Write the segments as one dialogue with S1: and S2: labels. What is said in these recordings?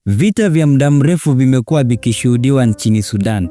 S1: Vita vya muda mrefu vimekuwa vikishuhudiwa nchini Sudan,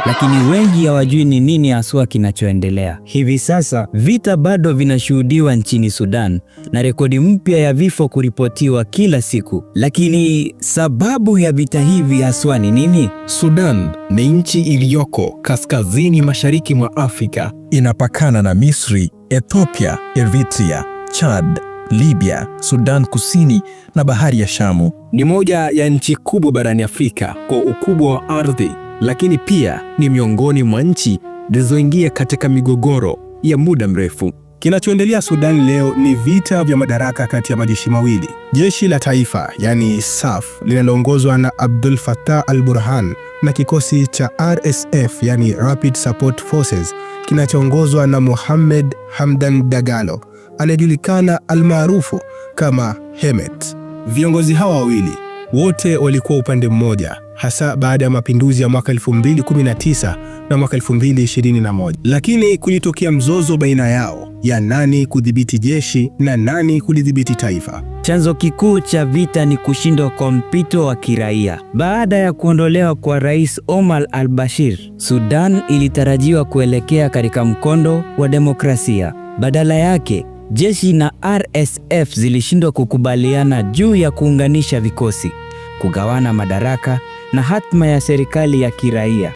S1: lakini wengi hawajui ni nini haswa kinachoendelea. Hivi sasa vita bado vinashuhudiwa nchini Sudan na rekodi mpya ya vifo kuripotiwa kila siku. Lakini sababu ya vita hivi haswa ni nini?
S2: Sudan ni nchi iliyoko kaskazini mashariki mwa Afrika. Inapakana na Misri, Ethiopia, Eritrea, Chad, Libya, Sudan Kusini na Bahari ya Shamu. Ni moja ya nchi kubwa barani Afrika kwa ukubwa wa ardhi, lakini pia ni miongoni mwa nchi zilizoingia katika migogoro ya muda mrefu.
S3: Kinachoendelea Sudan leo ni vita vya madaraka kati ya majeshi mawili. Jeshi la taifa, yani SAF, linaloongozwa na Abdel Fattah al-Burhan na kikosi cha RSF, yani Rapid Support Forces, kinachoongozwa na Mohamed Hamdan Dagalo, anayejulikana almaarufu kama Hemet. Viongozi hawa wawili wote walikuwa upande mmoja, hasa baada ya mapinduzi ya mwaka 2019 na mwaka 2021. Lakini kulitokea mzozo baina yao ya nani kudhibiti jeshi na nani kulidhibiti taifa.
S1: Chanzo kikuu cha vita ni kushindwa kwa mpito wa kiraia. Baada ya kuondolewa kwa Rais Omar al-Bashir, Sudan ilitarajiwa kuelekea katika mkondo wa demokrasia. Badala yake, jeshi na RSF zilishindwa kukubaliana juu ya kuunganisha vikosi, kugawana madaraka na hatma ya serikali ya kiraia.